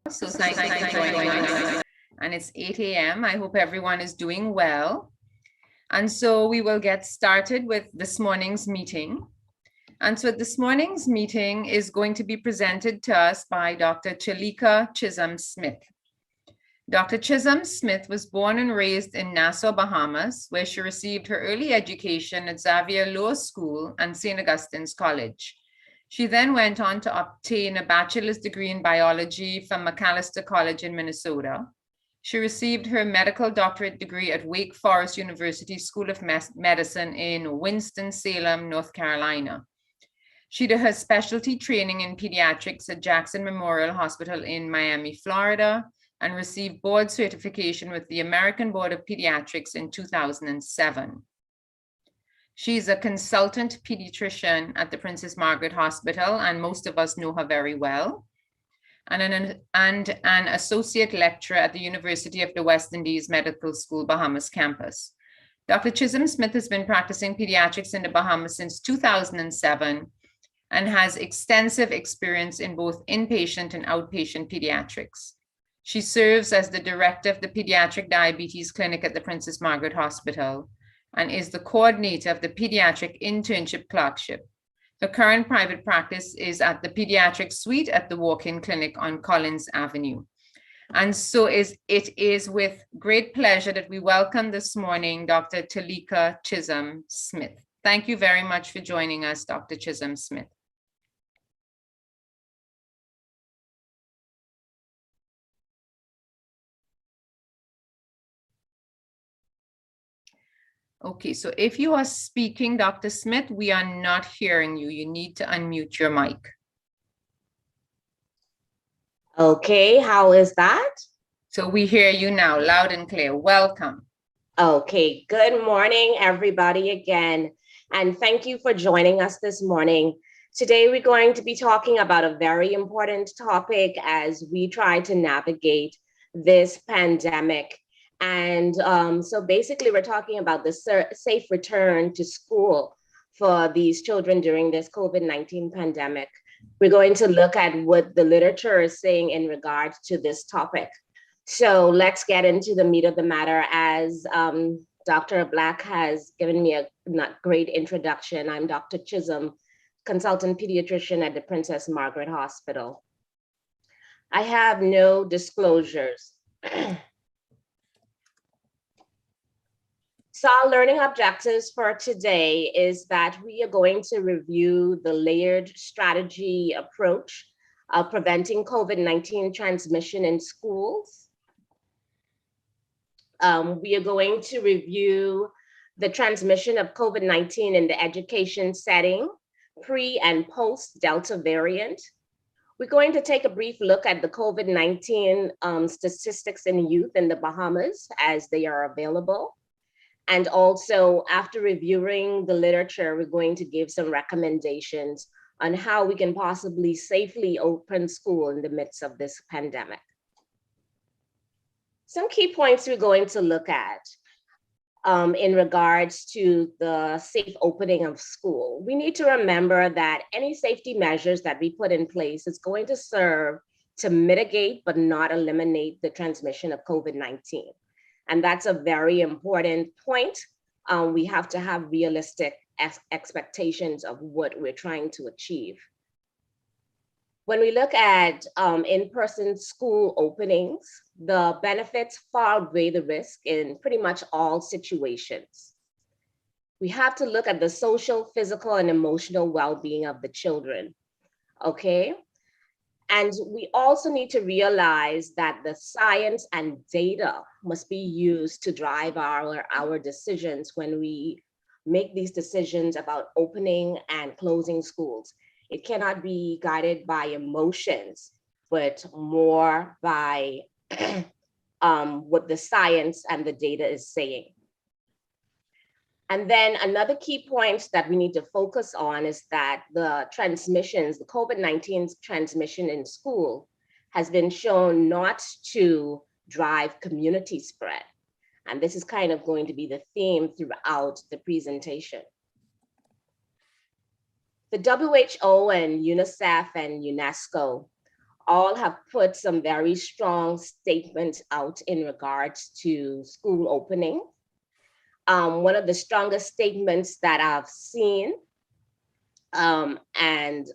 So thank you for joining us. And it's 8 a.m. I hope everyone is doing well. And so we will get started with this morning's meeting. And so this morning's meeting is going to be presented to us by Dr. Terlika Chisolm-Smith. Dr. Chisolm-Smith was born and raised in Nassau, Bahamas, where she received her early education at Xavier Law School and St. Augustine's College. She then went on to obtain a bachelor's degree in biology from Macalester College in Minnesota. She received her medical doctorate degree at Wake Forest University School of Medicine in Winston-Salem, North Carolina. She did her specialty training in pediatrics at Jackson Memorial Hospital in Miami, Florida, and received board certification with the American Board of Pediatrics in 2007. She's a consultant pediatrician at the Princess Margaret Hospital, and most of us know her very well, and an associate lecturer at the University of the West Indies Medical School, Bahamas campus. Dr. Chisolm-Smith has been practicing pediatrics in the Bahamas since 2007 and has extensive experience in both inpatient and outpatient pediatrics. She serves as the director of the Pediatric Diabetes Clinic at the Princess Margaret Hospital and is the coordinator of the Pediatric Internship Clerkship. The current private practice is at the Pediatric Suite at the Walk-In Clinic on Collins Avenue. And so it is with great pleasure that we welcome this morning Dr. Terlika Chisolm-Smith. Thank you very much for joining us, Dr. Chisolm-Smith. Okay, so if you are speaking, Dr. Smith, we are not hearing you. You need to unmute your mic. Okay, how is that? So we hear you now, loud and clear. Welcome. Okay, good morning, everybody, again. And thank you for joining us this morning. Today, we're going to be talking about a very important topic as we try to navigate this pandemic. And so basically, we're talking about the safe return to school for these children during this COVID-19 pandemic. We're going to look at what the literature is saying in regards to this topic. So let's get into the meat of the matter. As Dr. Black has given me a great introduction, I'm Dr. Chisolm, consultant pediatrician at the Princess Margaret Hospital. I have no disclosures. So our learning objectives for today is that we are going to review the layered strategy approach of preventing COVID-19 transmission in schools. We are going to review the transmission of COVID-19 in the education setting, pre and post Delta variant. We're going to take a brief look at the COVID-19 statistics in youth in the Bahamas as they are available. And also, after reviewing the literature, we're going to give some recommendations on how we can possibly safely open school in the midst of this pandemic. Some key points we're going to look at in regards to the safe opening of school. We need to remember that any safety measures that we put in place is going to serve to mitigate but not eliminate the transmission of COVID-19. And that's a very important point. We have to have realistic expectations of what we're trying to achieve. When we look at in-person school openings, the benefits far outweigh the risk in pretty much all situations. We have to look at the social, physical, and emotional well-being of the children, okay? And we also need to realize that the science and data must be used to drive our decisions when we make these decisions about opening and closing schools. It cannot be guided by emotions, but more by what the science and the data is saying. And then another key point that we need to focus on is that the transmissions, the COVID-19 transmission in school has been shown not to drive community spread. And this is kind of going to be the theme throughout the presentation. The WHO and UNICEF and UNESCO all have put some very strong statements out in regards to school opening. One of the strongest statements that I've seen and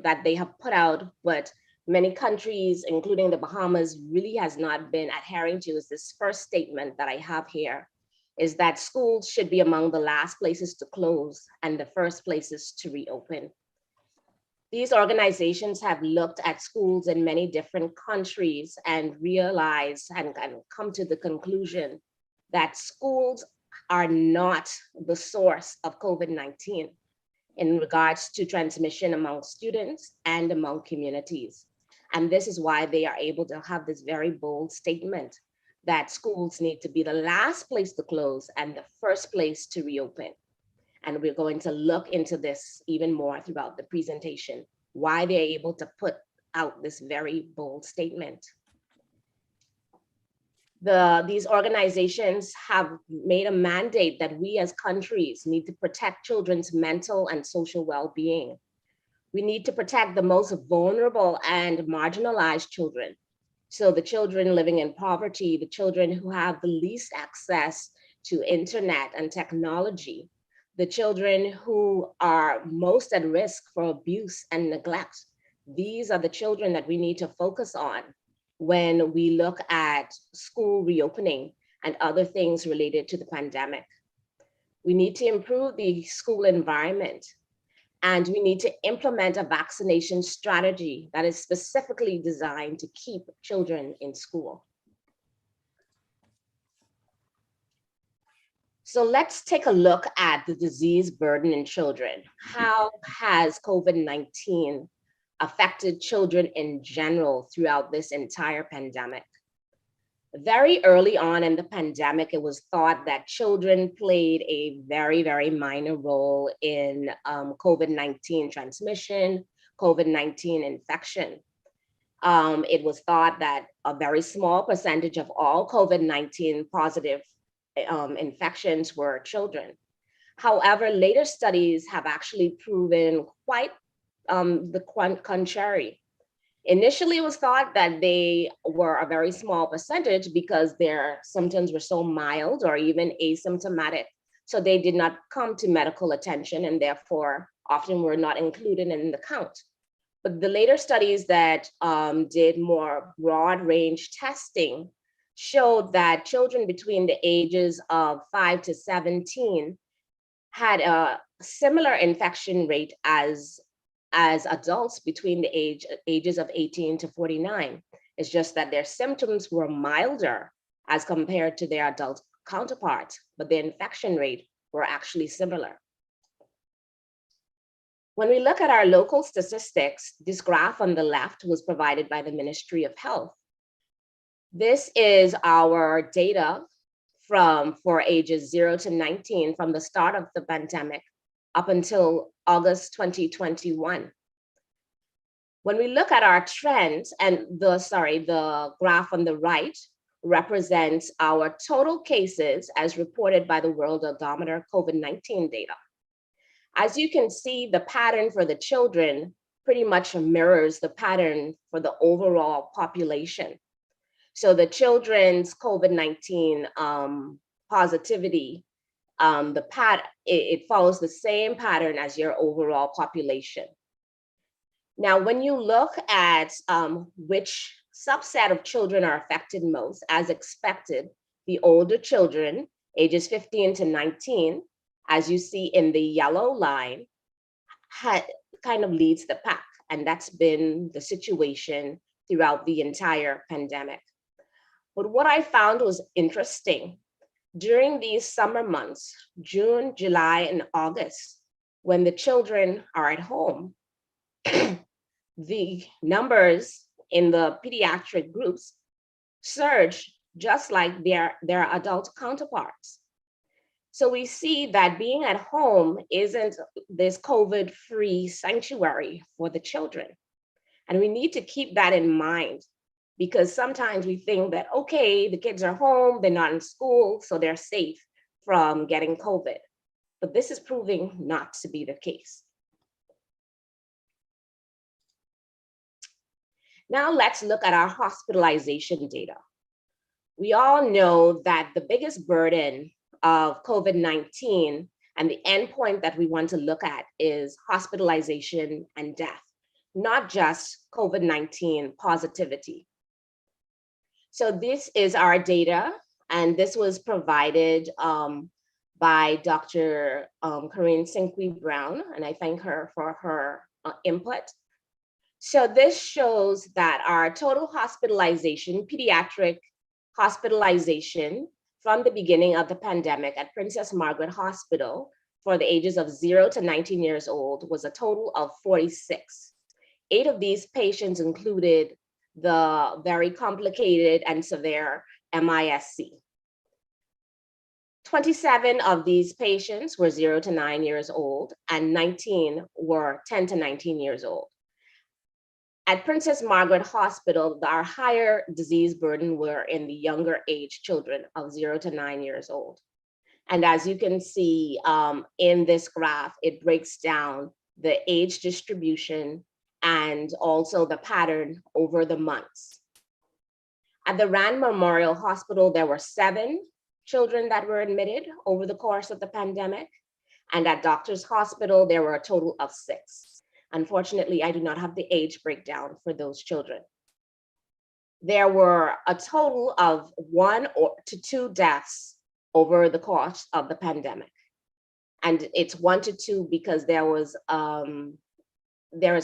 that they have put out, but many countries, including the Bahamas, really has not been adhering to, is this first statement that I have here, is that schools should be among the last places to close and the first places to reopen. These organizations have looked at schools in many different countries and realized and come to the conclusion that schools are not the source of COVID-19 in regards to transmission among students and among communities. And this is why they are able to have this very bold statement that schools need to be the last place to close and the first place to reopen. And we're going to look into this even more throughout the presentation, why they're able to put out this very bold statement. These organizations have made a mandate that we as countries need to protect children's mental and social well-being. We need to protect the most vulnerable and marginalized children. So the children living in poverty, the children who have the least access to internet and technology, the children who are most at risk for abuse and neglect. These are the children that we need to focus on when we look at school reopening and other things related to the pandemic. We need to improve the school environment, and we need to implement a vaccination strategy that is specifically designed to keep children in school. So let's take a look at the disease burden in children. How has COVID-19 affected children in general throughout this entire pandemic? Very early on in the pandemic, it was thought that children played a very, very minor role in COVID-19 transmission, COVID-19 infection. It was thought that a very small percentage of all COVID-19 positive infections were children. However, later studies have actually proven quite the contrary. Initially, it was thought that they were a very small percentage because their symptoms were so mild or even asymptomatic. So they did not come to medical attention and therefore often were not included in the count. But the later studies that did more broad range testing showed that children between the ages of 5 to 17 had a similar infection rate as adults between the ages of 18 to 49. It's just that their symptoms were milder as compared to their adult counterparts, but the infection rate were actually similar. When we look at our local statistics, this graph on the left was provided by the Ministry of Health. This is our data for ages 0 to 19 from the start of the pandemic up until August 2021. When we look at our trends, and the graph on the right represents our total cases as reported by the World Odometer COVID-19 data. As you can see, the pattern for the children pretty much mirrors the pattern for the overall population. So the children's COVID-19 positivity, it follows the same pattern as your overall population. Now, when you look at which subset of children are affected most, as expected, the older children, ages 15 to 19, as you see in the yellow line, kind of leads the pack. And that's been the situation throughout the entire pandemic. But what I found was interesting. During these summer months, June, July, and August, when the children are at home, the numbers in the pediatric groups surge just like their adult counterparts. So we see that being at home isn't this COVID-free sanctuary for the children. And we need to keep that in mind, because sometimes we think that, okay, the kids are home, they're not in school, so they're safe from getting COVID. But this is proving not to be the case. Now let's look at our hospitalization data. We all know that the biggest burden of COVID-19 and the endpoint that we want to look at is hospitalization and death, not just COVID-19 positivity. So this is our data, and this was provided by Dr. Corinne Sinqui-Brown, and I thank her for her input. So this shows that our total hospitalization, pediatric hospitalization from the beginning of the pandemic at Princess Margaret Hospital for the ages of 0 to 19 years old was a total of 46. 8 of these patients included the very complicated and severe MISC. 27 of these patients were 0 to 9 years old, and 19 were 10 to 19 years old. At Princess Margaret Hospital, our higher disease burden were in the younger age children of 0 to 9 years old. And as you can see in this graph, it breaks down the age distribution and also the pattern over the months. At the Rand Memorial Hospital, there were 7 children that were admitted over the course of the pandemic. And at Doctors Hospital, there were a total of 6. Unfortunately, I do not have the age breakdown for those children. There were a total of 1 to 2 deaths over the course of the pandemic. And it's 1 to 2 because there is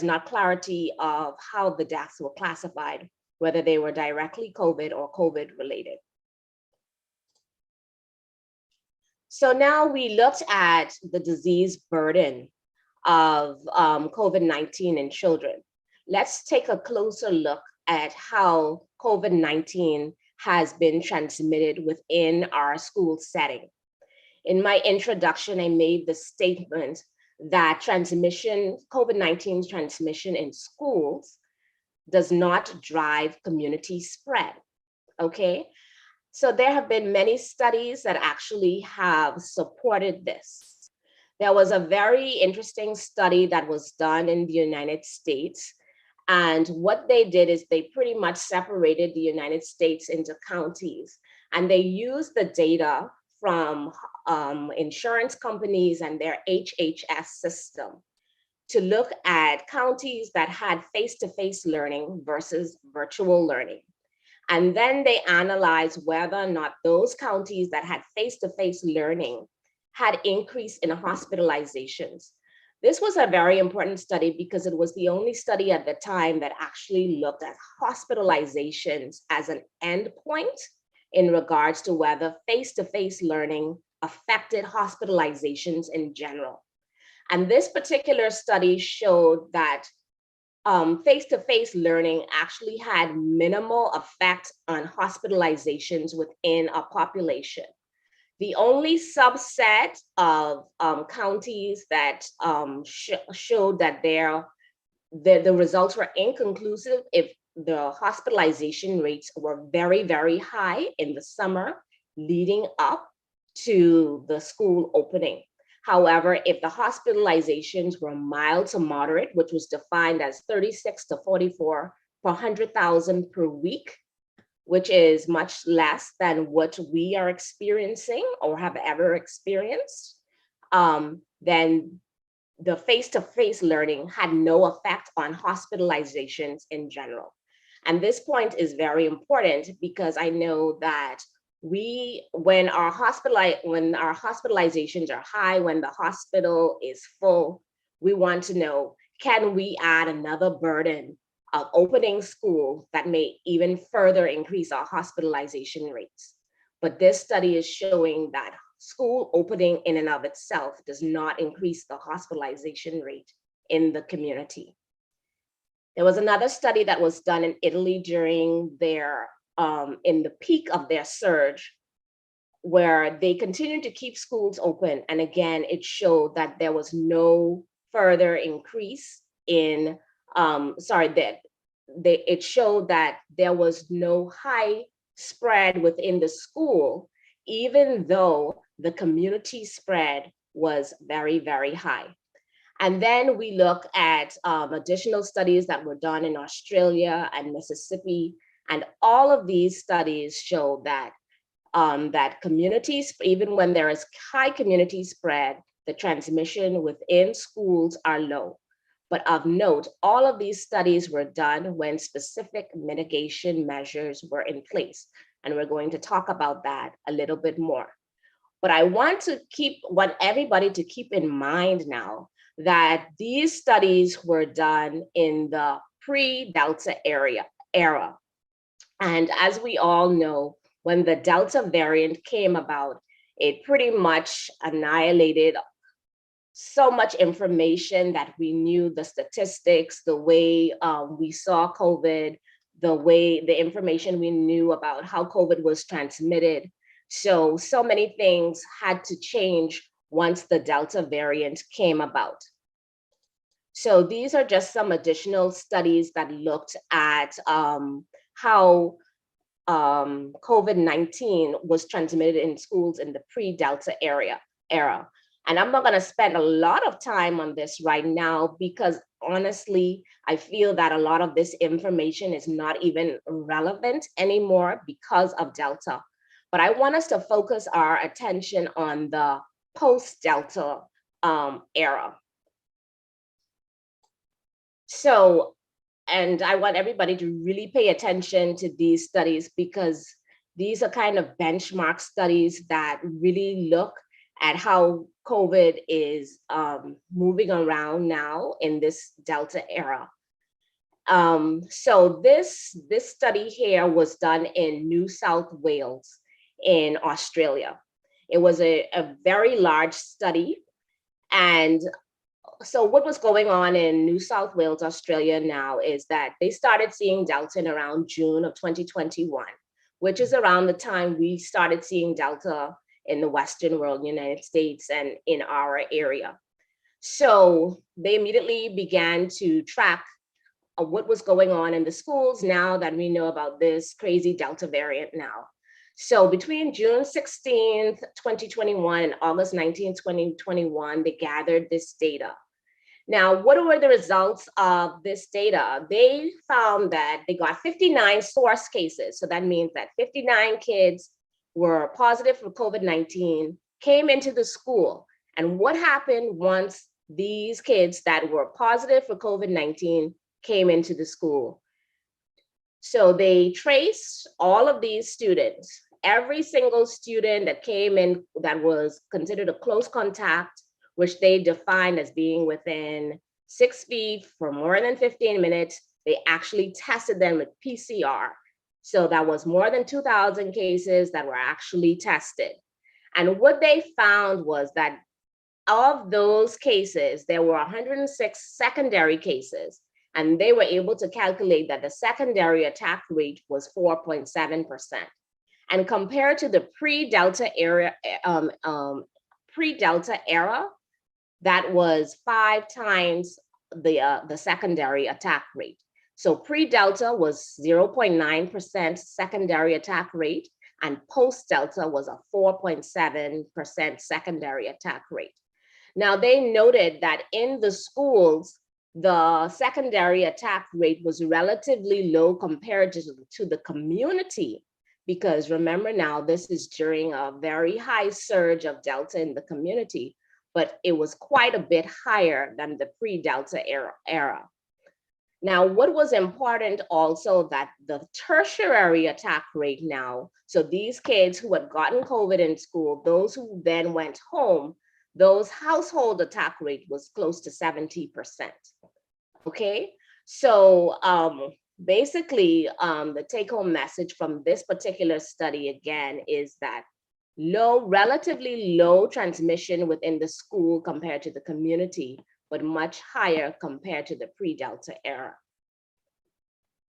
not clarity of how the deaths were classified, whether they were directly COVID or COVID related. So now we looked at the disease burden of COVID-19 in children. Let's take a closer look at how COVID-19 has been transmitted within our school setting. In my introduction, I made the statement that COVID-19 transmission in schools does not drive community spread, okay? So there have been many studies that actually have supported this. There was a very interesting study that was done in the United States. And what they did is they pretty much separated the United States into counties. And they used the data from insurance companies and their HHS system to look at counties that had face-to-face learning versus virtual learning. And then they analyzed whether or not those counties that had face-to-face learning had increase in hospitalizations. This was a very important study because it was the only study at the time that actually looked at hospitalizations as an endpoint in regards to whether face-to-face learning affected hospitalizations in general. And this particular study showed that face-to-face learning actually had minimal effect on hospitalizations within a population. The only subset of counties that showed that the results were inconclusive if the hospitalization rates were very, very high in the summer leading up to the school opening. However, if the hospitalizations were mild to moderate, which was defined as 36 to 44 per 100,000 per week, which is much less than what we are experiencing or have ever experienced, then the face-to-face learning had no effect on hospitalizations in general. And this point is very important because I know that when our hospitalizations are high, when the hospital is full, we want to know, can we add another burden of opening school that may even further increase our hospitalization rates? But this study is showing that school opening in and of itself does not increase the hospitalization rate in the community. There was another study that was done in Italy during their, in the peak of their surge, where they continued to keep schools open. And again, it showed that there was no further increase in, it showed that there was no high spread within the school, even though the community spread was very, very high. And then we look at additional studies that were done in Australia and Mississippi. And all of these studies show that that communities, even when there is high community spread, the transmission within schools are low. But of note, all of these studies were done when specific mitigation measures were in place. And we're going to talk about that a little bit more. But I want everybody to keep in mind now that these studies were done in the pre-Delta era. And as we all know, when the Delta variant came about, it pretty much annihilated so much information that we knew, the statistics, the way we saw COVID, the information we knew about how COVID was transmitted. So many things had to change once the Delta variant came about. So these are just some additional studies that looked at how COVID-19 was transmitted in schools in the pre-Delta era. And I'm not going to spend a lot of time on this right now because honestly, I feel that a lot of this information is not even relevant anymore because of Delta. But I want us to focus our attention on the post-Delta era. So, and I want everybody to really pay attention to these studies because these are kind of benchmark studies that really look at how COVID is moving around now in this Delta era. So this study here was done in New South Wales in Australia. It was a very large study. And so what was going on in New South Wales, Australia now is that they started seeing Delta in around June of 2021, which is around the time we started seeing Delta in the Western world, United States, and in our area. So they immediately began to track what was going on in the schools now that we know about this crazy Delta variant now. So between June 16th, 2021 and August 19th, 2021, they gathered this data. Now, what were the results of this data? They found that they got 59 source cases. So that means that 59 kids were positive for COVID-19, came into the school. And what happened once these kids that were positive for COVID-19 came into the school? So they traced all of these students, every single student that came in that was considered a close contact, which they defined as being within 6 feet for more than 15 minutes. They actually tested them with PCR. So that was more than 2,000 cases that were actually tested. And what they found was that of those cases, there were 106 secondary cases, and they were able to calculate that the secondary attack rate was 4.7%. And compared to the pre-Delta era, that was 5 times the secondary attack rate. So pre-Delta was 0.9% secondary attack rate, and post-Delta was a 4.7% secondary attack rate. Now, they noted that in the schools, the secondary attack rate was relatively low compared to the community, because remember now, this is during a very high surge of Delta in the community, but it was quite a bit higher than the pre-Delta era. Now, what was important also that the tertiary attack rate now, so these kids who had gotten COVID in school, those who then went home, those household attack rate was close to 70%. Okay, so basically the take-home message from this particular study again is that relatively low transmission within the school compared to the community, but much higher compared to the pre-Delta era.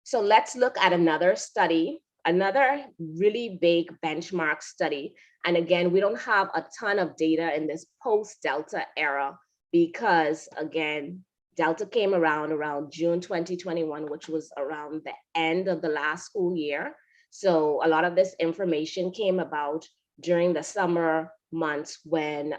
So let's look at another study, another really big benchmark study. And again, we don't have a ton of data in this post-Delta era because again, Delta came around June 2021, which was around the end of the last school year. So a lot of this information came about during the summer months when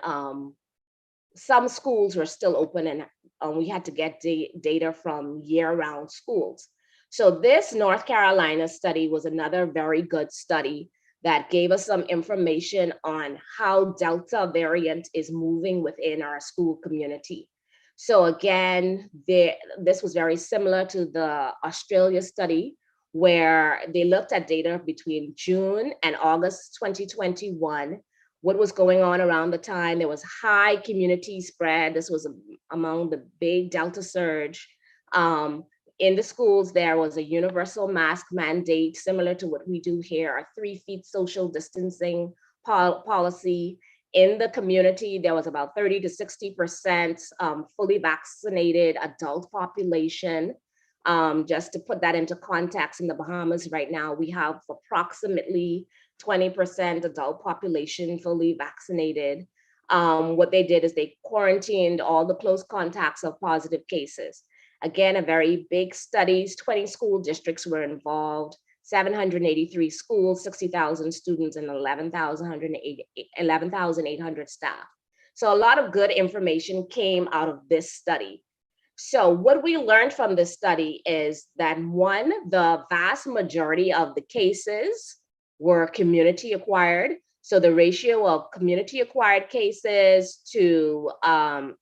some schools were still open, and we had to get data from year-round schools. So this North Carolina study was another very good study that gave us some information on how Delta variant is moving within our school community. So again, this was very similar to the Australia study, where they looked at data between June and August 2021. What was going on around the time? There was high community spread. This was among the big Delta surge. In the schools, there was a universal mask mandate, similar to what we do here, a 3 feet social distancing policy. In the community, there was about 30 to 60% fully vaccinated adult population. Just to put that into context, in the Bahamas right now, we have approximately 20% adult population fully vaccinated. What they did is they quarantined all the close contacts of positive cases. Again, a very big studies, 20 school districts were involved, 783 schools, 60,000 students, and 11,800 staff. So a lot of good information came out of this study. So what we learned from this study is that, one, the vast majority of the cases were community acquired. So the ratio of community acquired cases to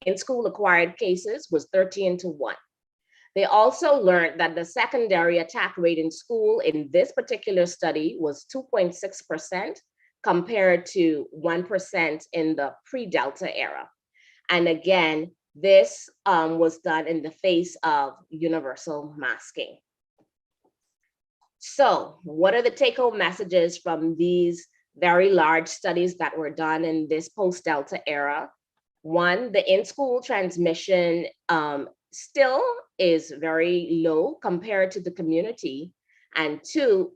in-school acquired cases was 13-1. They also learned that the secondary attack rate in school in this particular study was 2.6% compared to 1% in the pre-Delta era. And again, this was done in the face of universal masking. So what are the take-home messages from these very large studies that were done in this post-Delta era? One, the in-school transmission still is very low compared to the community. And two,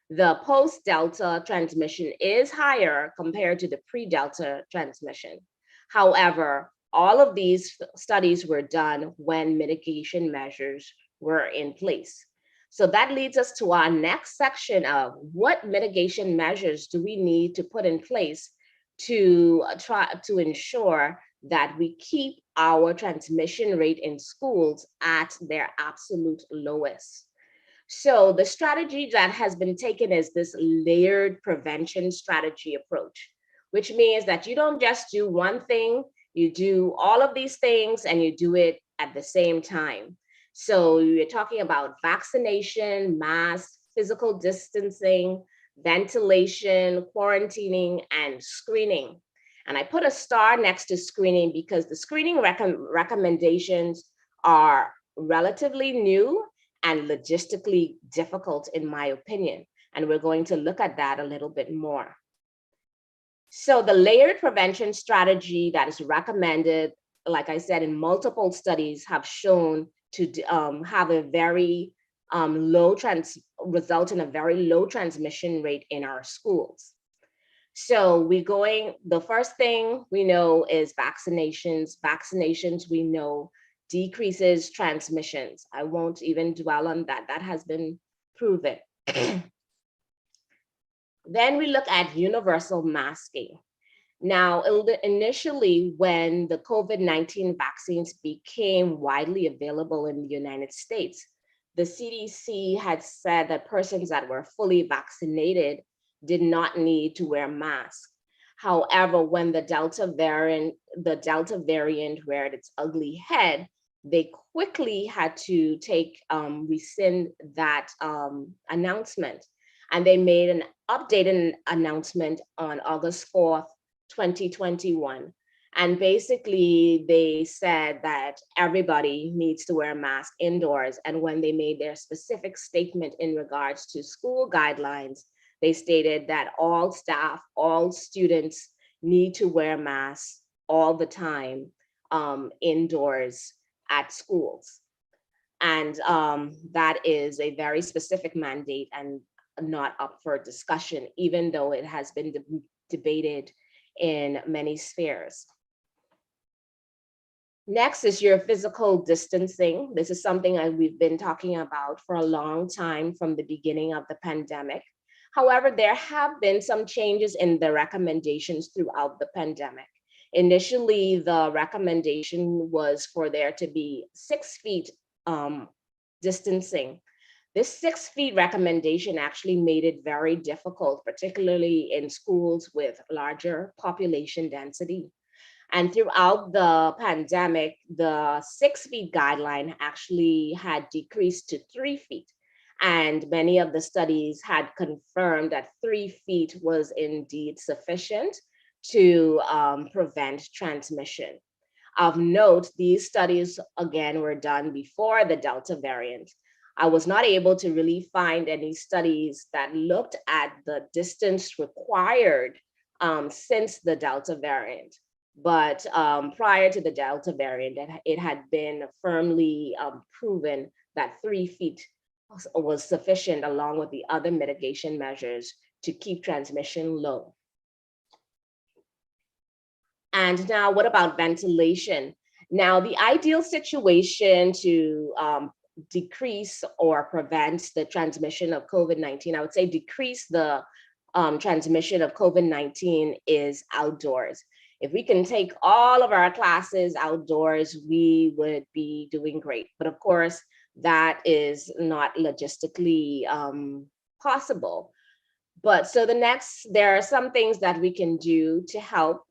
the post-Delta transmission is higher compared to the pre-Delta transmission. However, all of these studies were done when mitigation measures were in place. So that leads us to our next section of what mitigation measures do we need to put in place to try to ensure that we keep our transmission rate in schools at their absolute lowest. So the strategy that has been taken is this layered prevention strategy approach, which means that you don't just do one thing, you do all of these things and you do it at the same time. So you're talking about vaccination, masks, physical distancing, ventilation, quarantining, and screening. And I put a star next to screening because the screening recommendations are relatively new and logistically difficult, in my opinion. And we're going to look at that a little bit more. So the layered prevention strategy that is recommended, like I said, in multiple studies have shown to have a very result in a very low transmission rate in our schools. So the first thing we know is vaccinations. Vaccinations, we know, decreases transmissions. I won't even dwell on that. That has been proven. Then we look at universal masking. Now, initially, when the COVID-19 vaccines became widely available in the United States, the CDC had said that persons that were fully vaccinated did not need to wear masks. However, when the Delta variant reared its ugly head, they quickly had to rescind that announcement. And they made an updated announcement on August 4th, 2021. And basically they said that everybody needs to wear a mask indoors. And when they made their specific statement in regards to school guidelines, they stated that all staff, all students need to wear masks all the time indoors at schools. And that is a very specific mandate and not up for discussion, even though it has been debated in many spheres. Next is your physical distancing. This is something we've been talking about for a long time from the beginning of the pandemic. However, there have been some changes in the recommendations throughout the pandemic. Initially, the recommendation was for there to be 6 feet distancing. This 6 feet recommendation actually made it very difficult, particularly in schools with larger population density. And throughout the pandemic, the 6 feet guideline actually had decreased to 3 feet. And many of the studies had confirmed that 3 feet was indeed sufficient to prevent transmission. Of note, these studies, again, were done before the Delta variant. I was not able to really find any studies that looked at the distance required since the Delta variant. But prior to the Delta variant, it had been firmly proven that 3 feet was sufficient, along with the other mitigation measures, to keep transmission low. And now, what about ventilation? Now, the ideal situation to decrease or prevent the transmission of COVID-19, I would say decrease the transmission of COVID-19 is outdoors. If we can take all of our classes outdoors, we would be doing great. But of course, that is not logistically possible. But so there are some things that we can do to help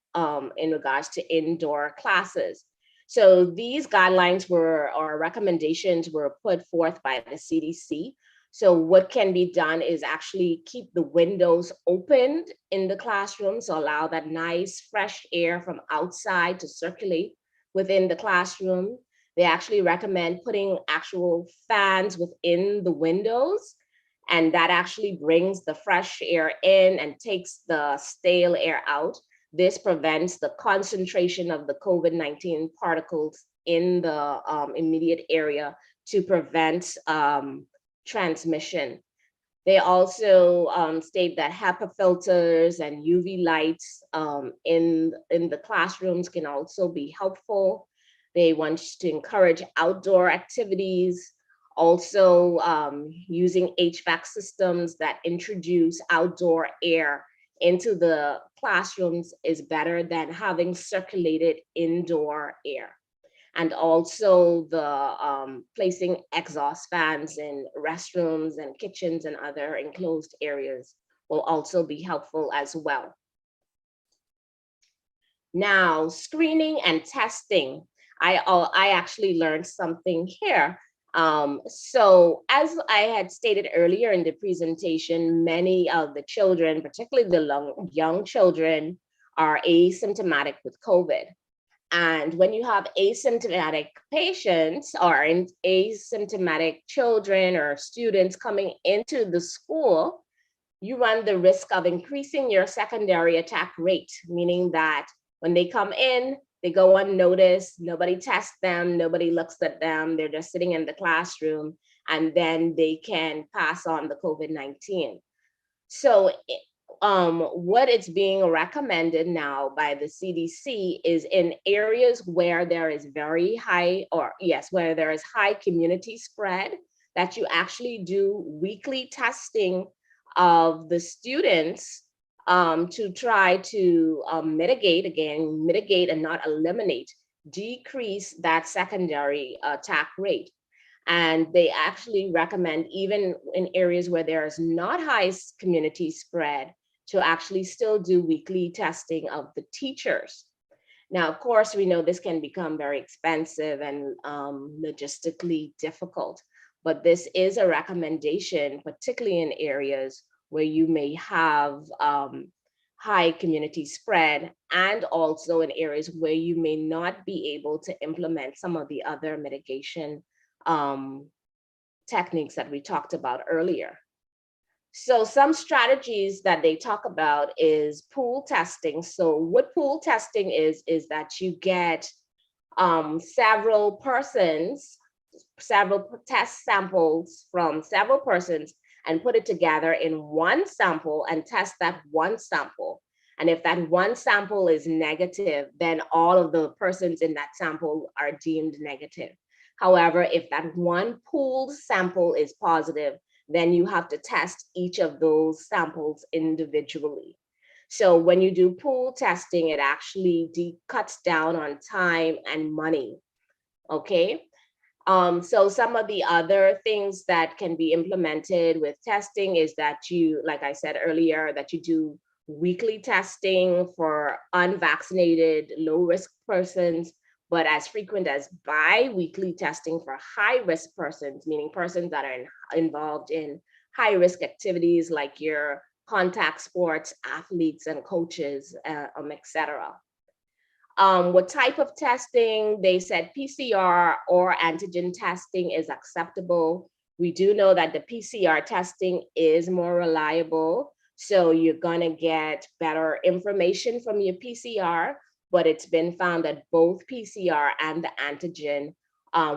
in regards to indoor classes. So these guidelines or recommendations were put forth by the CDC. So what can be done is actually keep the windows opened in the classroom, so allow that nice fresh air from outside to circulate within the classroom. They actually recommend putting actual fans within the windows, and that actually brings the fresh air in and takes the stale air out. This prevents the concentration of the COVID-19 particles in the immediate area to prevent transmission. They also state that HEPA filters and UV lights in the classrooms can also be helpful. They want to encourage outdoor activities, also using HVAC systems that introduce outdoor air into the classrooms is better than having circulated indoor air. And also the placing exhaust fans in restrooms and kitchens and other enclosed areas will also be helpful as well. Now, screening and testing. I actually learned something here. So as I had stated earlier in the presentation, many of the children, particularly the young children, are asymptomatic with COVID. And when you have asymptomatic patients or asymptomatic children or students coming into the school, you run the risk of increasing your secondary attack rate, meaning that when they come in, they go unnoticed, nobody tests them, nobody looks at them, they're just sitting in the classroom, and then they can pass on the COVID-19. So what is being recommended now by the CDC is in areas where there is where there is high community spread, that you actually do weekly testing of the students to try to mitigate and not eliminate, decrease that secondary attack rate. And they actually recommend, even in areas where there is not high community spread, to actually still do weekly testing of the teachers. Now, of course, we know this can become very expensive and logistically difficult, but this is a recommendation, particularly in areas where you may have high community spread, and also in areas where you may not be able to implement some of the other mitigation techniques that we talked about earlier. So some strategies that they talk about is pool testing. So what pool testing is that you get several test samples from several persons and put it together in one sample and test that one sample. And if that one sample is negative, then all of the persons in that sample are deemed negative. However, if that one pooled sample is positive, then you have to test each of those samples individually. So when you do pool testing, it actually cuts down on time and money. Okay. So some of the other things that can be implemented with testing is that you, like I said earlier, that you do weekly testing for unvaccinated, low-risk persons, but as frequent as bi-weekly testing for high-risk persons, meaning persons that are involved in high-risk activities like your contact sports, athletes and coaches, etc. What type of testing? They said PCR or antigen testing is acceptable. We do know that the PCR testing is more reliable. So you're gonna get better information from your PCR, but it's been found that both PCR and the antigen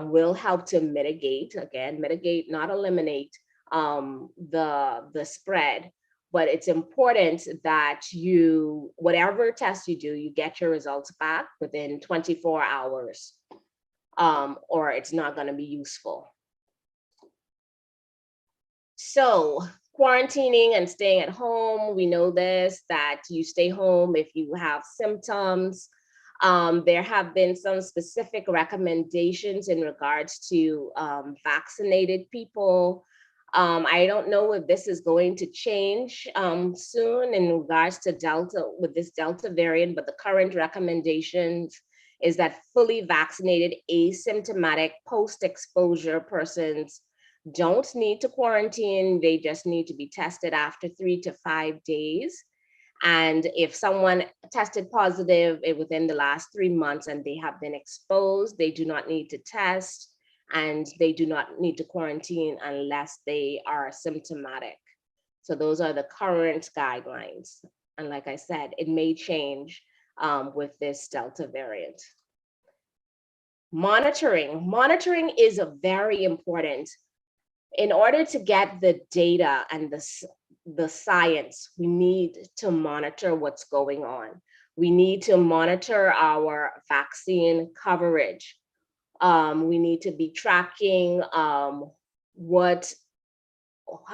will help to mitigate, again, mitigate, not eliminate the spread. But it's important that you, whatever test you do, you get your results back within 24 hours, or it's not going to be useful. So quarantining and staying at home, we know this, that you stay home if you have symptoms. There have been some specific recommendations in regards to vaccinated people. I don't know if this is going to change soon in regards to Delta, with this Delta variant, but the current recommendations is that fully vaccinated asymptomatic post-exposure persons don't need to quarantine. They just need to be tested after 3 to 5 days. And if someone tested positive within the last 3 months and they have been exposed, they do not need to test and they do not need to quarantine unless they are symptomatic. So those are the current guidelines. And like I said, it may change with this Delta variant. Monitoring is a very important. In order to get the data and the science, we need to monitor what's going on. We need to monitor our vaccine coverage. We need to be tracking how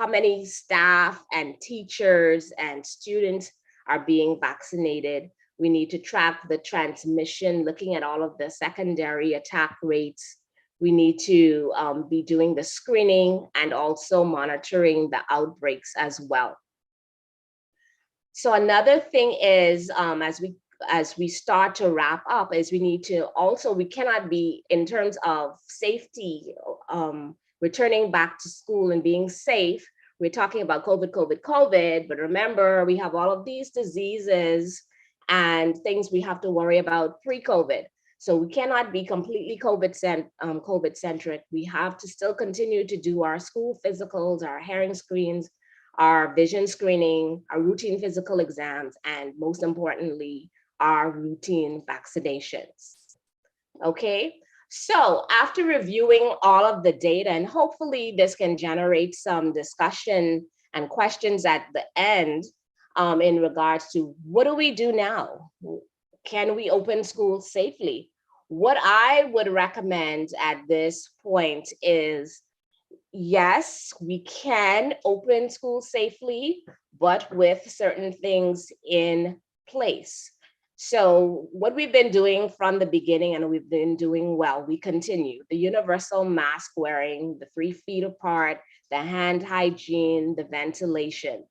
many staff and teachers and students are being vaccinated. We need to track the transmission, looking at all of the secondary attack rates. We need to be doing the screening and also monitoring the outbreaks as well. So another thing is, as we start to wrap up, is we need to also, we cannot be, in terms of safety, returning back to school and being safe, we're talking about COVID, but remember, we have all of these diseases and things we have to worry about pre-COVID. So we cannot be completely COVID-centric. We have to still continue to do our school physicals, our hearing screens, our vision screening, our routine physical exams, and most importantly, our routine vaccinations. Okay, so after reviewing all of the data, and hopefully this can generate some discussion and questions at the end in regards to what do we do now? Can we open schools safely? What I would recommend at this point is, yes, we can open schools safely, but with certain things in place. So what we've been doing from the beginning, and we've been doing well, we continue. The universal mask wearing, the 3 feet apart, the hand hygiene, the ventilation.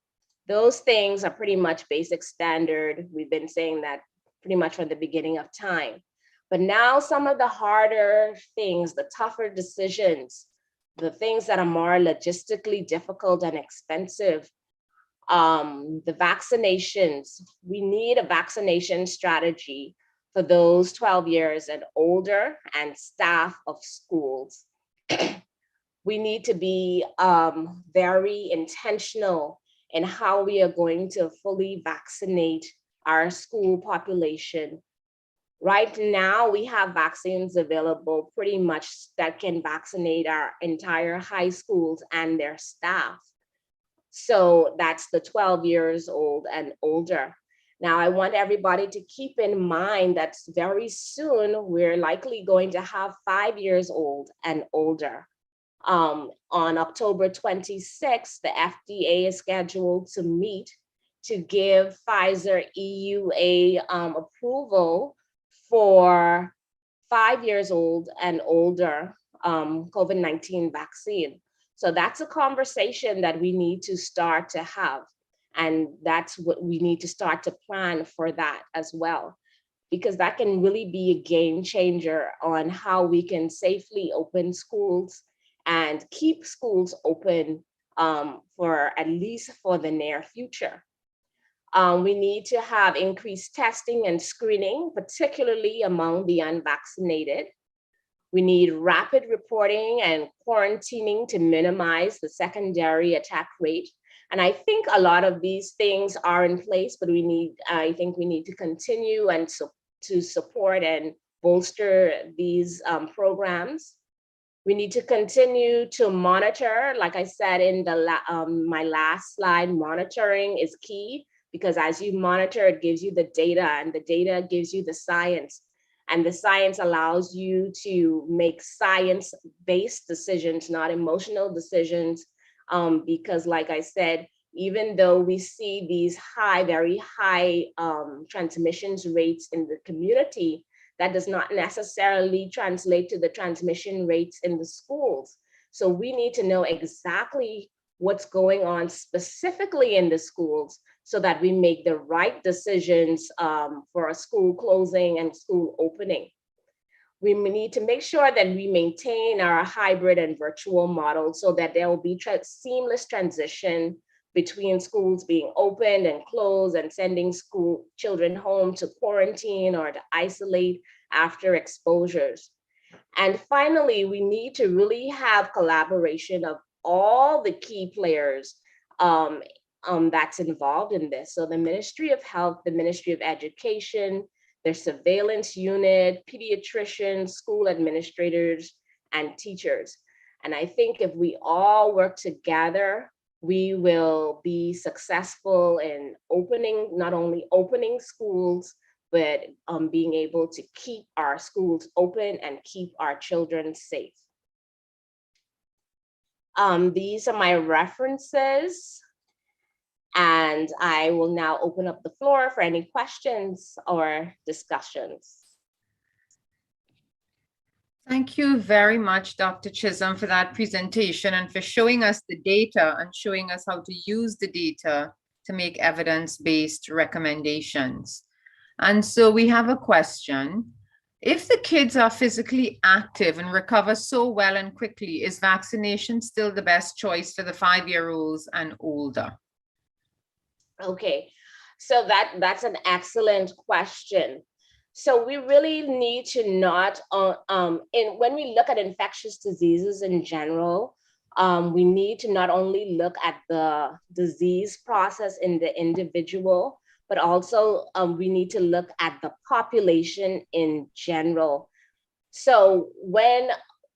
Those things are pretty much basic standard. We've been saying that pretty much from the beginning of time. But now some of the harder things, the tougher decisions, the things that are more logistically difficult and expensive, the vaccinations, we need a vaccination strategy for those 12 years and older and staff of schools. We need to be very intentional in how we are going to fully vaccinate our school population. Right now, we have vaccines available pretty much that can vaccinate our entire high schools and their staff. So that's the 12 years old and older. Now, I want everybody to keep in mind that very soon we're likely going to have 5 years old and older. On October 26th, the FDA is scheduled to meet to give Pfizer EUA approval for 5 years old and older COVID-19 vaccine. So that's a conversation that we need to start to have. And that's what we need to start to plan for that as well, because that can really be a game changer on how we can safely open schools and keep schools open for at least for the near future. We need to have increased testing and screening, particularly among the unvaccinated. We need rapid reporting and quarantining to minimize the secondary attack rate. And I think a lot of these things are in place, but I think we need to continue and to support and bolster these programs. We need to continue to monitor, like I said in my last slide, monitoring is key, because as you monitor, it gives you the data, and the data gives you the science. And the science allows you to make science-based decisions, not emotional decisions, because like I said, even though we see these very high transmissions rates in the community, that does not necessarily translate to the transmission rates in the schools. So we need to know exactly what's going on specifically in the schools so that we make the right decisions for a school closing and school opening. We need to make sure that we maintain our hybrid and virtual model so that there will be seamless transition between schools being opened and closed and sending school children home to quarantine or to isolate after exposures. And finally, we need to really have collaboration of all the key players that's involved in this. So the Ministry of Health, the Ministry of Education, their surveillance unit, pediatricians, school administrators, and teachers. And I think if we all work together, we will be successful in not only opening schools, but being able to keep our schools open and keep our children safe. These are my references, and I will now open up the floor for any questions or discussions. Thank you very much, Dr. Chisolm, for that presentation and for showing us the data and showing us how to use the data to make evidence-based recommendations. And so we have a question. If the kids are physically active and recover so well and quickly, is vaccination still the best choice for the 5-year-olds and older? Okay, so that's an excellent question. So we really need to not, when we look at infectious diseases in general, we need to not only look at the disease process in the individual, but also we need to look at the population in general. So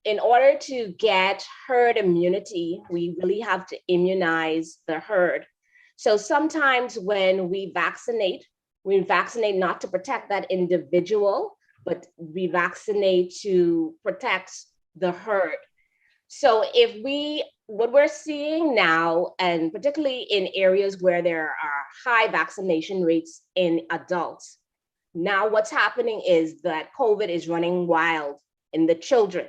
in order to get herd immunity, we really have to immunize the herd. So sometimes when we vaccinate not to protect that individual, but we vaccinate to protect the herd. So what we're seeing now, and particularly in areas where there are high vaccination rates in adults, now what's happening is that COVID is running wild in the children,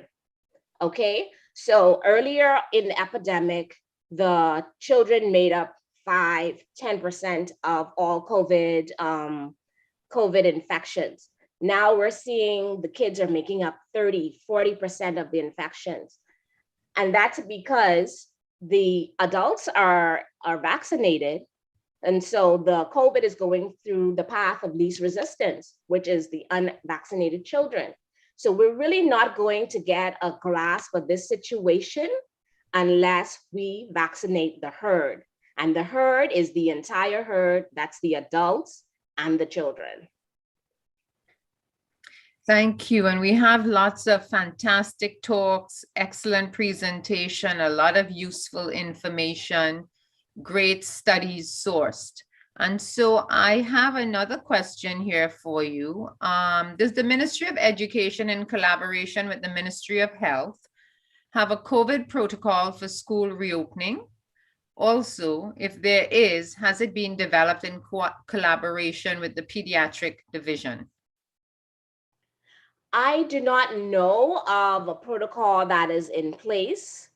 okay? So earlier in the epidemic, the children made up 5-10% of all COVID infections. Now we're seeing the kids are making up 30-40% of the infections. And that's because the adults are vaccinated. And so the COVID is going through the path of least resistance, which is the unvaccinated children. So we're really not going to get a grasp of this situation unless we vaccinate the herd. And the herd is the entire herd, that's the adults and the children. Thank you. And we have lots of fantastic talks, excellent presentation, a lot of useful information, great studies sourced. And so I have another question here for you. Does the Ministry of Education, in collaboration with the Ministry of Health, have a COVID protocol for school reopening? Also, if there is, has it been developed in collaboration with the pediatric division? I do not know of a protocol that is in place.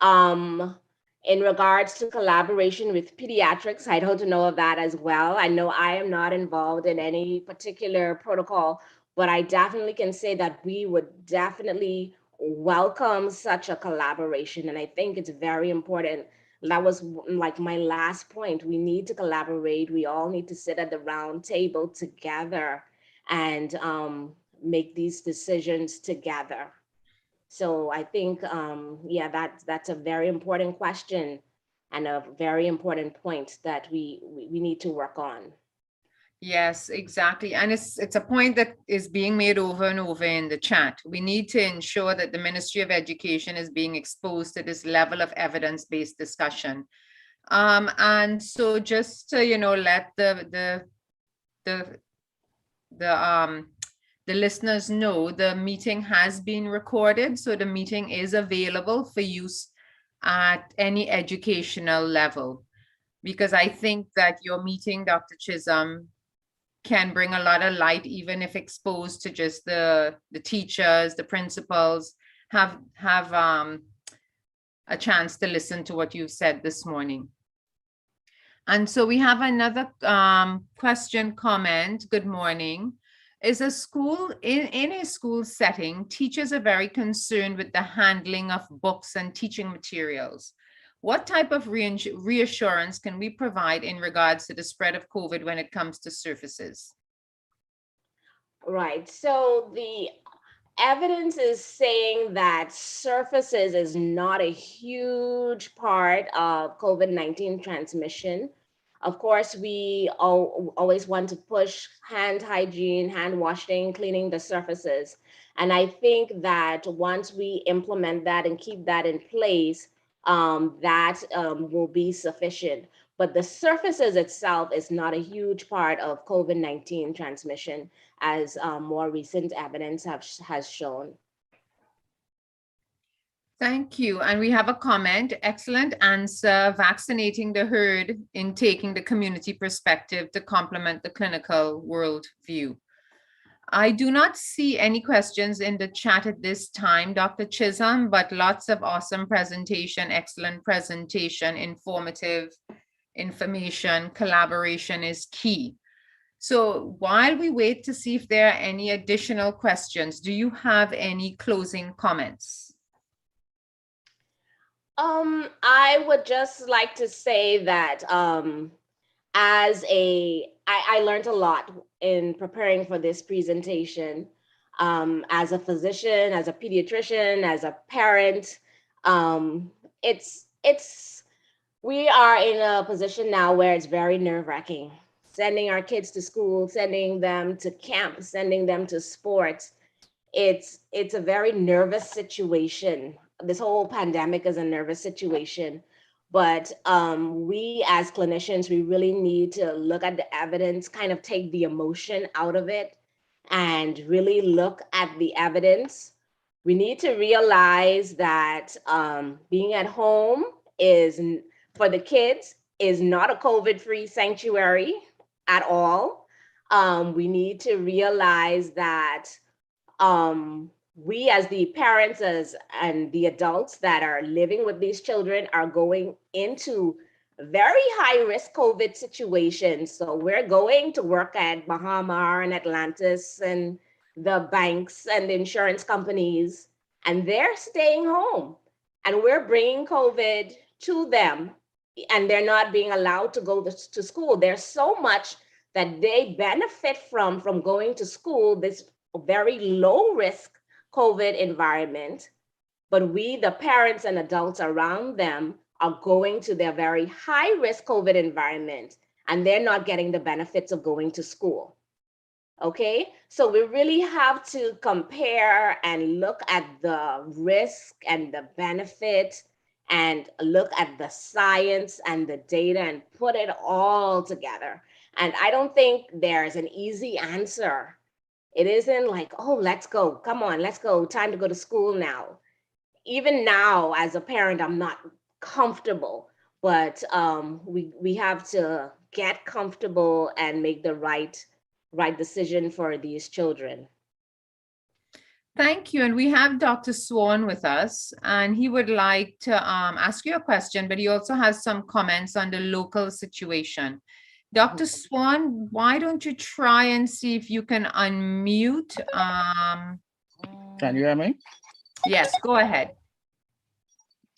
Um, in regards to collaboration with pediatrics, I don't know of that as well. I know I am not involved in any particular protocol, but I definitely can say that we would definitely welcome such a collaboration. And I think it's very important. That was like my last point. We need to collaborate. We all need to sit at the round table together and make these decisions together. So I think, yeah, that's a very important question and a very important point that we need to work on. Yes, exactly. And it's a point that is being made over and over in the chat. We need to ensure that the Ministry of Education is being exposed to this level of evidence-based discussion. And so just to, let the the the listeners know, the meeting has been recorded, so the meeting is available for use at any educational level. Because I think that your meeting, Dr. Chisholm, can bring a lot of light, even if exposed to just the teachers, the principals, have a chance to listen to what you've said this morning. And so we have another question, comment. Good morning. Is a school, in a school setting, teachers are very concerned with the handling of books and teaching materials. What type of reassurance can we provide in regards to the spread of COVID when it comes to surfaces? Right. So the evidence is saying that surfaces is not a huge part of COVID-19 transmission. Of course, we always want to push hand hygiene, hand washing, cleaning the surfaces. And I think that once we implement that and keep that in place, that will be sufficient. But the surfaces itself is not a huge part of COVID-19 transmission, as more recent evidence has shown. Thank you. And we have a comment. Excellent answer. Vaccinating the herd in taking the community perspective to complement the clinical world view. I do not see any questions in the chat at this time, Dr. Chisholm, but lots of awesome presentation, excellent presentation, informative information, collaboration is key. So while we wait to see if there are any additional questions, do you have any closing comments? I would just like to say that I learned a lot in preparing for this presentation. As a physician, as a pediatrician, as a parent, it's we are in a position now where it's very nerve-wracking. Sending our kids to school, sending them to camp, sending them to sports. It's a very nervous situation. This whole pandemic is a nervous situation. But we as clinicians, we really need to look at the evidence, kind of take the emotion out of it, and really look at the evidence. We need to realize that being at home is, for the kids, is not a COVID-free sanctuary at all. We need to realize that we as the parents and the adults that are living with these children are going into very high risk COVID situations. So we're going to work at Bahama and Atlantis and the banks and the insurance companies, and they're staying home. And we're bringing COVID to them, and they're not being allowed to go to school. There's so much that they benefit from going to school, this very low risk COVID environment, but we, the parents and adults around them, are going to their very high risk COVID environment, and they're not getting the benefits of going to school. Okay, so we really have to compare and look at the risk and the benefit and look at the science and the data and put it all together. And I don't think there's an easy answer. It isn't like, oh, let's go. Come on, let's go. Time to go to school now. Even now, as a parent, I'm not comfortable. but we have to get comfortable and make the right decision for these children. Thank you. And we have Dr. Swan with us, and he would like to ask you a question, but he also has some comments on the local situation. Dr. Swan, why don't you try and see if you can unmute? Can you hear me? Yes, go ahead.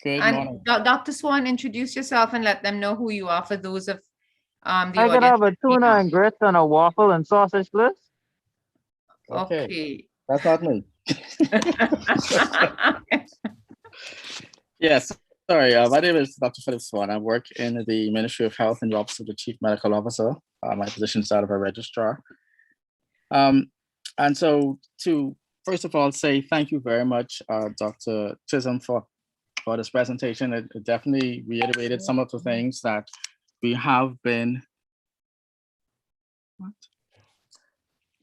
Good And morning. Dr. Swan, introduce yourself and let them know who you are for those of the I audience. could have a tuna and grits and a waffle and sausage bliss. Okay. That's not me. Yes, sorry. My name is Dr. Philip Swan. I work in the Ministry of Health in the Office of the Chief Medical Officer. My position is that of a registrar. And so to first of all say thank you very much, Dr. Chisholm, for this presentation. It definitely reiterated some of the things that we have been,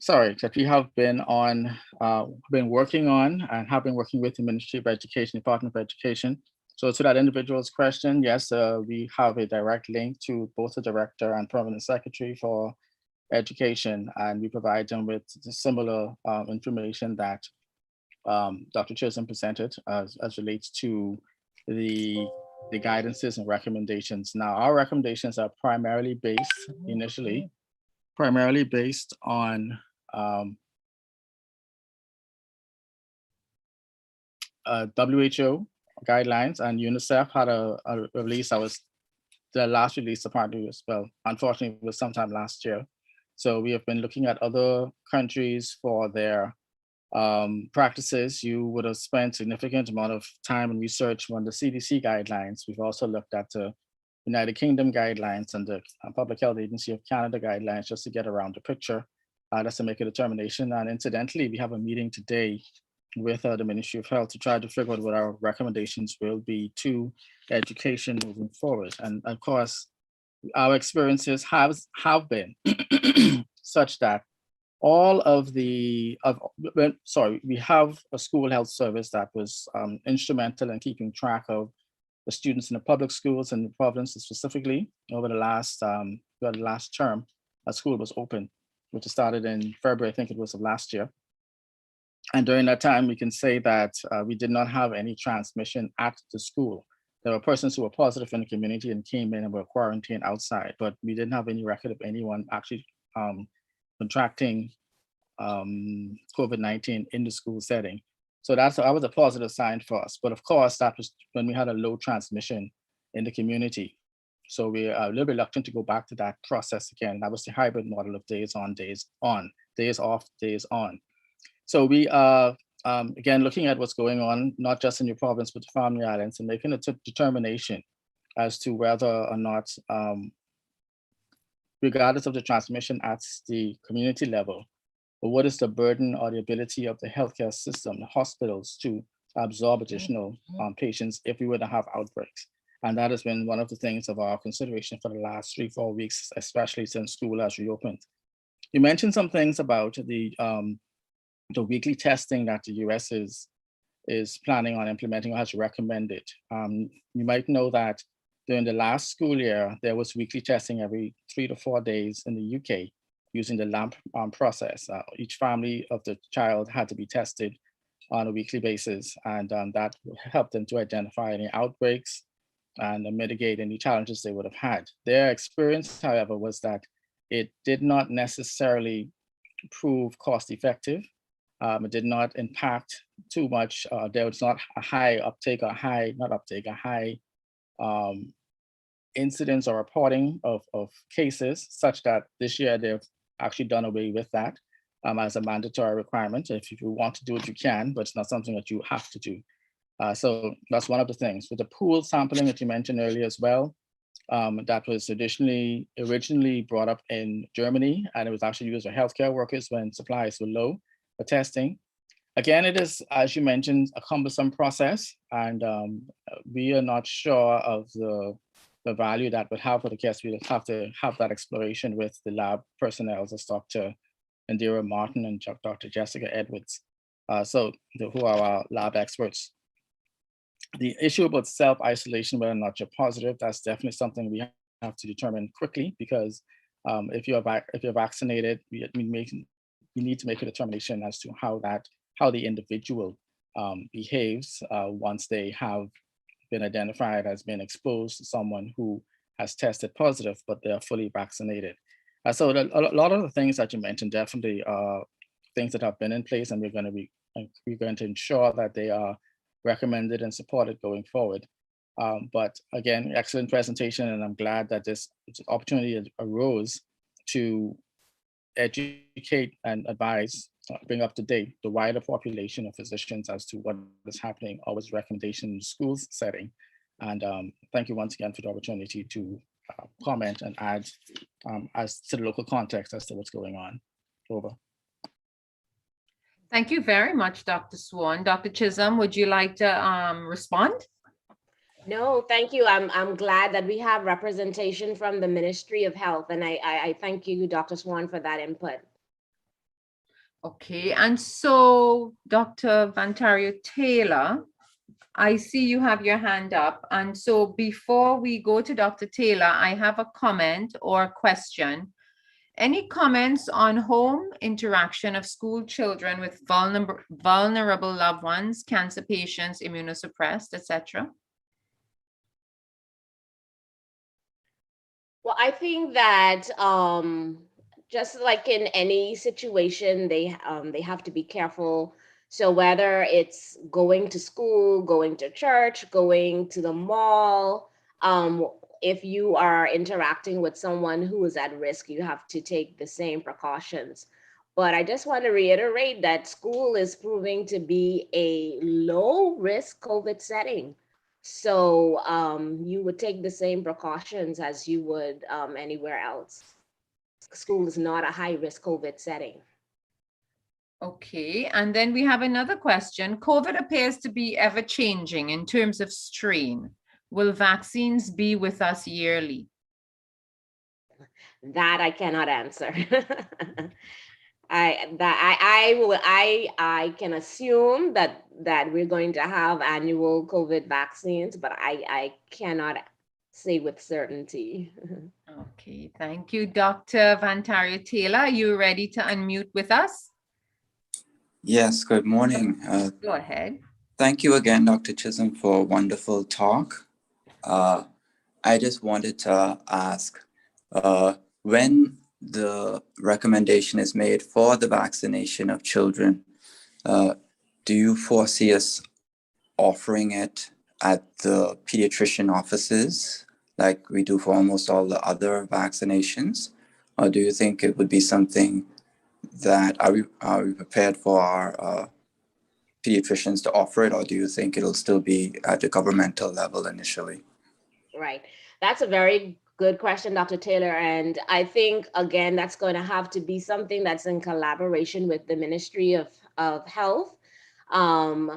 that we have been on, been working on and have been working with the Ministry of Education, Department of Education. So to that individual's question, yes, we have a direct link to both the Director and Permanent Secretary for Education, and we provide them with similar information that Dr. Chisholm presented as relates to the guidances and recommendations. Now, our recommendations are primarily based initially, primarily based on WHO guidelines, and UNICEF had a release that was the last release apparently was, well, unfortunately, it was sometime last year. So we have been looking at other countries for their practices. You would have spent significant amount of time and research on the CDC guidelines. We've also looked at the United Kingdom guidelines and the Public Health Agency of Canada guidelines just to get around the picture, just to make a determination. And incidentally, we have a meeting today with the Ministry of Health to try to figure out what our recommendations will be to education moving forward. And of course, our experiences have been such that all of the, we have a school health service that was instrumental in keeping track of the students in the public schools in the province specifically over the last term. A school was open, which started in February, I think it was, of last year. And during that time, we can say that we did not have any transmission at the school. There were persons who were positive in the community and came in and were quarantined outside, but we didn't have any record of anyone actually contracting COVID-19 in the school setting. So that was a positive sign for us. But of course, that was when we had a low transmission in the community. So we are a little reluctant to go back to that process again. That was the hybrid model of days on, days on, days off, days on. So we are, again, looking at what's going on, not just in your province, but the Family Islands, and making a determination as to whether or not, regardless of the transmission at the community level, but what is the burden or the ability of the healthcare system, the hospitals, to absorb additional patients if we were to have outbreaks. And that has been one of the things of our consideration for the last 3-4 weeks, especially since school has reopened. You mentioned some things about the weekly testing that the US is planning on implementing or has recommended. You might know that during the last school year, there was weekly testing every 3 to 4 days in the UK using the LAMP process. Each family of the child had to be tested on a weekly basis, and that helped them to identify any outbreaks and mitigate any challenges they would have had. Their experience, however, was that it did not necessarily prove cost effective. It did not impact too much. There was not a high uptake or a high incidence or reporting of cases, such that this year they've actually done away with that as a mandatory requirement. If you want to do it, you can, but it's not something that you have to do. So that's one of the things. With the pool sampling that you mentioned earlier as well, that was originally brought up in Germany, and it was actually used for healthcare workers when supplies were low for testing. Again, it is, as you mentioned, a cumbersome process, and we are not sure of the value that would have for the case. We would have to have that exploration with the lab personnel, as Dr. Indira Martin and Dr. Jessica Edwards, who are our lab experts. The issue about self-isolation, whether or not you're positive, that's definitely something we have to determine quickly, because if you're vaccinated, we need to make a determination as to how the individual behaves once they have been identified as being exposed to someone who has tested positive, but they are fully vaccinated. So a lot of the things that you mentioned definitely are things that have been in place, and we're going to ensure that they are recommended and supported going forward. But again, excellent presentation, and I'm glad that this opportunity arose to educate and advise, bring up to date the wider population of physicians as to what is happening, always recommendation in the schools setting. And thank you once again for the opportunity to comment and add as to the local context as to what's going on. Over. Thank you very much, Dr. Swan. Dr. Chisolm, would you like to respond? No, thank you. I'm glad that we have representation from the Ministry of Health, and I thank you, Dr. Swan, for that input. Okay, and so Dr. Vantario Taylor, I see you have your hand up. And so before we go to Dr. Taylor, I have a comment or question. Any comments on home interaction of school children with vulnerable loved ones, cancer patients, immunosuppressed, etc.? Well, I think that just like in any situation, they have to be careful. So whether it's going to school, going to church, going to the mall, if you are interacting with someone who is at risk, you have to take the same precautions. But I just want to reiterate that school is proving to be a low risk COVID setting. So you would take the same precautions as you would anywhere else. School is not a high risk COVID setting. Okay, and then we have another question. COVID appears to be ever changing in terms of strain. Will vaccines be with us yearly? That I cannot answer. I can assume that we're going to have annual COVID vaccines, but I cannot say with certainty. Okay, thank you. Dr. Vantario Taylor, are you ready to unmute with us? Yes, good morning. Go ahead. Thank you again, Dr. Chisolm, for a wonderful talk. I just wanted to ask, when the recommendation is made for the vaccination of children, do you foresee us offering it at the pediatrician offices like we do for almost all the other vaccinations? Or do you think it would be something that, are we prepared for our pediatricians to offer it, or do you think it'll still be at the governmental level initially? Right. That's a very good question, Dr. Taylor. And I think, again, that's going to have to be something that's in collaboration with the Ministry of Health and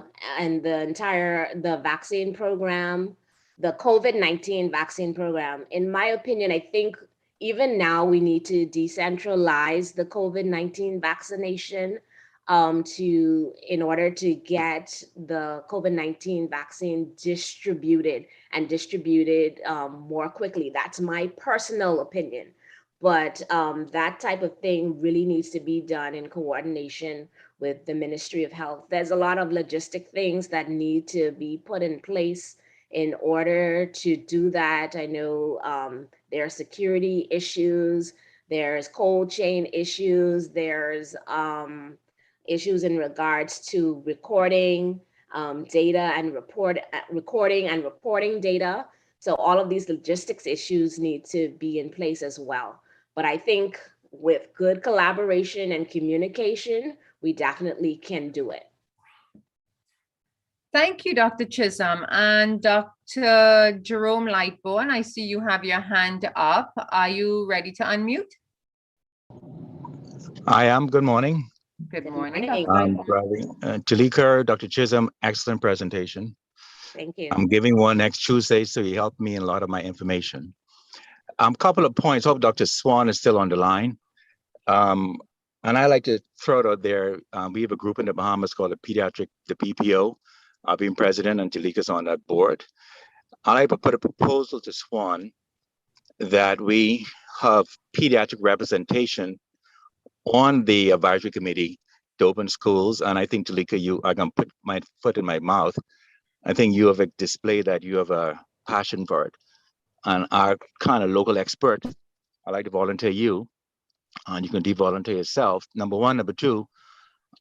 the vaccine program, the COVID-19 vaccine program. In my opinion, I think even now we need to decentralize the COVID-19 vaccination in order to get the COVID-19 vaccine distributed more quickly. That's my personal opinion. But that type of thing really needs to be done in coordination with the Ministry of Health. There's a lot of logistic things that need to be put in place in order to do that. I know there are security issues, there's cold chain issues, there's issues in regards to recording data and recording and reporting data. So all of these logistics issues need to be in place as well. But I think with good collaboration and communication, we definitely can do it. Thank you, Dr. Chisolm. And Dr. Jerome Lightbone, I see you have your hand up. Are you ready to unmute? I am. Good morning. Good morning. Terlika, Dr. Chisolm, excellent presentation. Thank you. I'm giving one next Tuesday, so you helped me in a lot of my information. Couple of points. Hope Dr. Swan is still on the line. And I like to throw it out there. We have a group in the Bahamas called the PPO. I've been president and Terlika's on that board. I'd like to put a proposal to Swan that we have pediatric representation on the advisory committee to open schools. And I think, Terlika, I'm going to put my foot in my mouth. I think you have displayed that you have a passion for it. And our kind of local expert, I'd like to volunteer you, and you can de-volunteer yourself. Number one. Number two,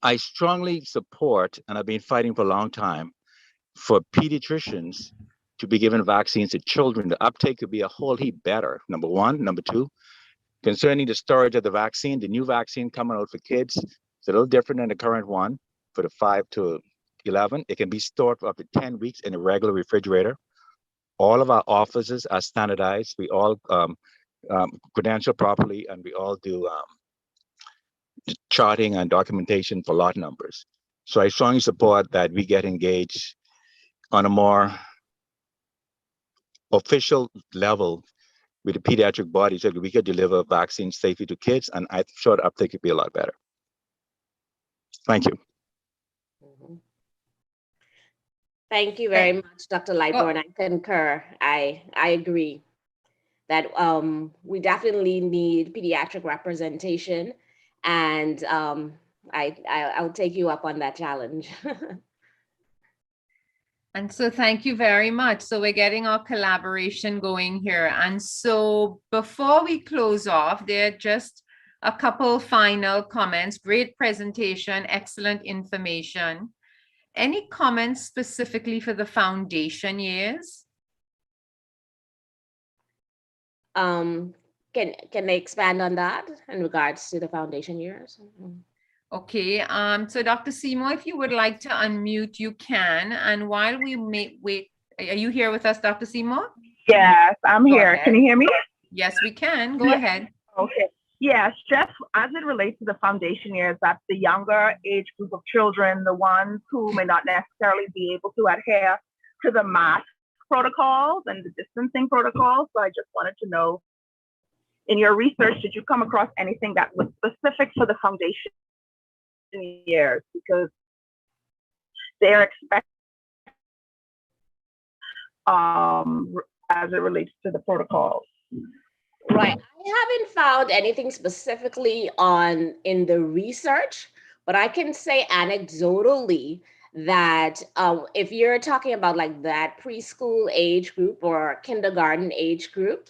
I strongly support, and I've been fighting for a long time, for pediatricians to be given vaccines to children. The uptake could be a whole heap better, number one. Number two, concerning the storage of the vaccine, the new vaccine coming out for kids, it's a little different than the current one for the 5 to 11. It can be stored for up to 10 weeks in a regular refrigerator. All of our offices are standardized. We all credential properly, and we all do charting and documentation for lot numbers. So I strongly support that we get engaged on a more official level with the pediatric body so that we could deliver vaccines safely to kids, and I'm sure the uptake could be a lot better. Thank you. Thank you very much, Dr. Lightbourne. I concur. I agree that we definitely need pediatric representation, and I'll take you up on that challenge. And so thank you very much. So we're getting our collaboration going here. And so before we close off, there are just a couple final comments. Great presentation, excellent information. Any comments specifically for the foundation years? Can they expand on that in regards to the foundation years? Okay, so Dr. Seymour, if you would like to unmute, you can. And while we wait, are you here with us, Dr. Seymour? Yes, I'm here. Can you hear me? Yes, we can. Go ahead. Okay. Yes, just as it relates to the foundation years, that's the younger age group of children, the ones who may not necessarily be able to adhere to the mask protocols and the distancing protocols. So I just wanted to know, in your research, did you come across anything that was specific for the foundation years? Because they're expected as it relates to the protocols. Right. I haven't found anything specifically in the research, but I can say anecdotally that if you're talking about like that preschool age group or kindergarten age group,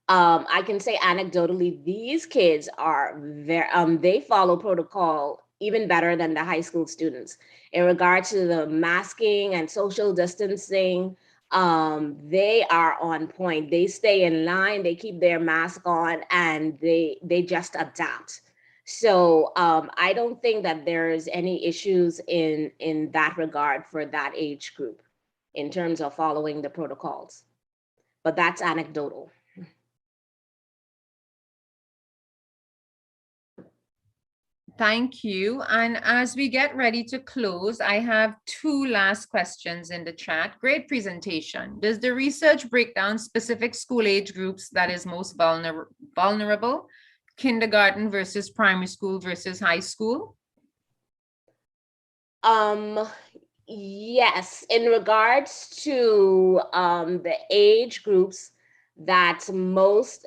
I can say anecdotally, these kids are they follow protocol even better than the high school students in regard to the masking and social distancing. They are on point. They stay in line, they keep their mask on, and they just adapt. So I don't think that there's any issues in that regard for that age group in terms of following the protocols, but that's anecdotal. Thank you. And as we get ready to close, I have two last questions in the chat. Great presentation. Does the research break down specific school age groups that is most vulnerable? Kindergarten versus primary school versus high school? Yes, in regards to the age groups that most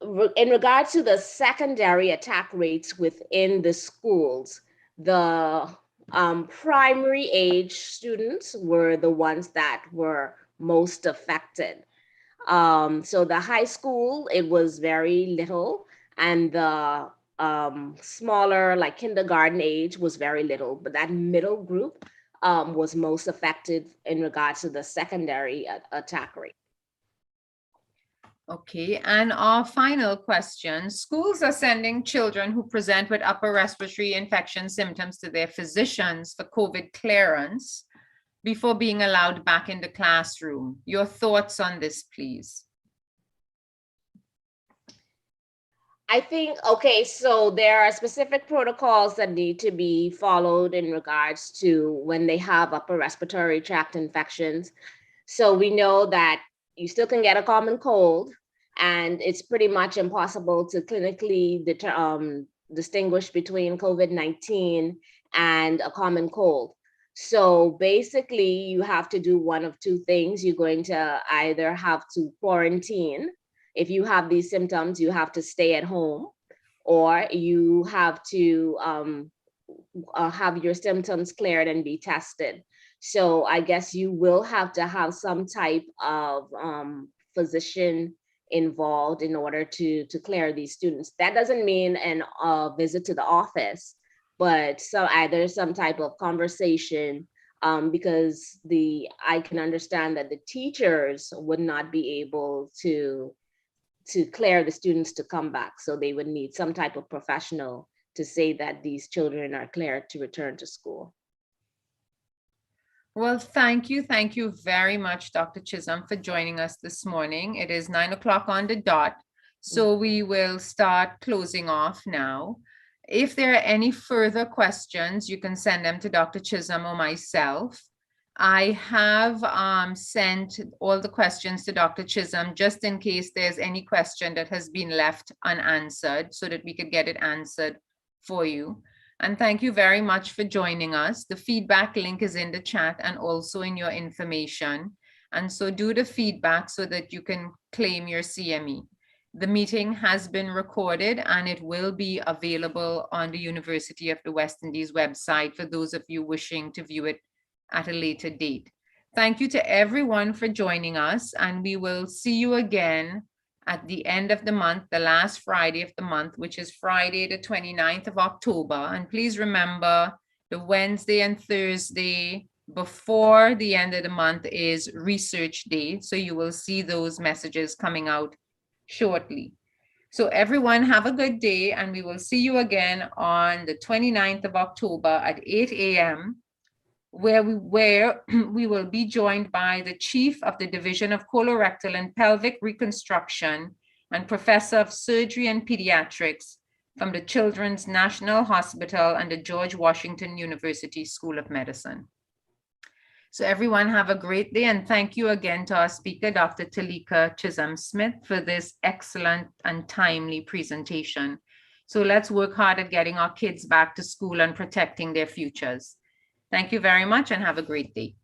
in regards to the secondary attack rates within the schools, the primary age students were the ones that were most affected. So the high school, it was very little, and the smaller, like kindergarten age, was very little, but that middle group was most affected in regards to the secondary attack rate. Okay, and our final question, schools are sending children who present with upper respiratory infection symptoms to their physicians for COVID clearance before being allowed back in the classroom. Your thoughts on this, please? I think, okay, so there are specific protocols that need to be followed in regards to when they have upper respiratory tract infections. So we know that you still can get a common cold, and it's pretty much impossible to clinically distinguish between COVID-19 and a common cold. So basically, you have to do one of two things. You're going to either have to quarantine. If you have these symptoms, you have to stay at home, or you have to have your symptoms cleared and be tested. So I guess you will have to have some type of physician involved in order to clear these students. That doesn't mean a visit to the office, but either some type of conversation, because I can understand that the teachers would not be able to clear the students to come back. So they would need some type of professional to say that these children are cleared to return to school. Well, thank you. Thank you very much, Dr. Chisolm, for joining us this morning. It is 9 o'clock on the dot. So we will start closing off now. If there are any further questions, you can send them to Dr. Chisolm or myself. I have sent all the questions to Dr. Chisolm just in case there's any question that has been left unanswered so that we could get it answered for you. And thank you very much for joining us. The feedback link is in the chat and also in your information. And so do the feedback so that you can claim your CME. The meeting has been recorded and it will be available on the University of the West Indies website for those of you wishing to view it at a later date. Thank you to everyone for joining us, and we will see you again at the end of the month, the last Friday of the month, which is Friday, the 29th of October. And please remember, the Wednesday and Thursday before the end of the month is Research Day. So you will see those messages coming out shortly. So everyone have a good day, and we will see you again on the 29th of October at 8 a.m. where we will be joined by the Chief of the Division of Colorectal and Pelvic Reconstruction and Professor of Surgery and Pediatrics from the Children's National Hospital and the George Washington University School of Medicine. So everyone have a great day, and thank you again to our speaker, Dr. Terlika Chisolm-Smith, for this excellent and timely presentation. So let's work hard at getting our kids back to school and protecting their futures. Thank you very much and have a great day.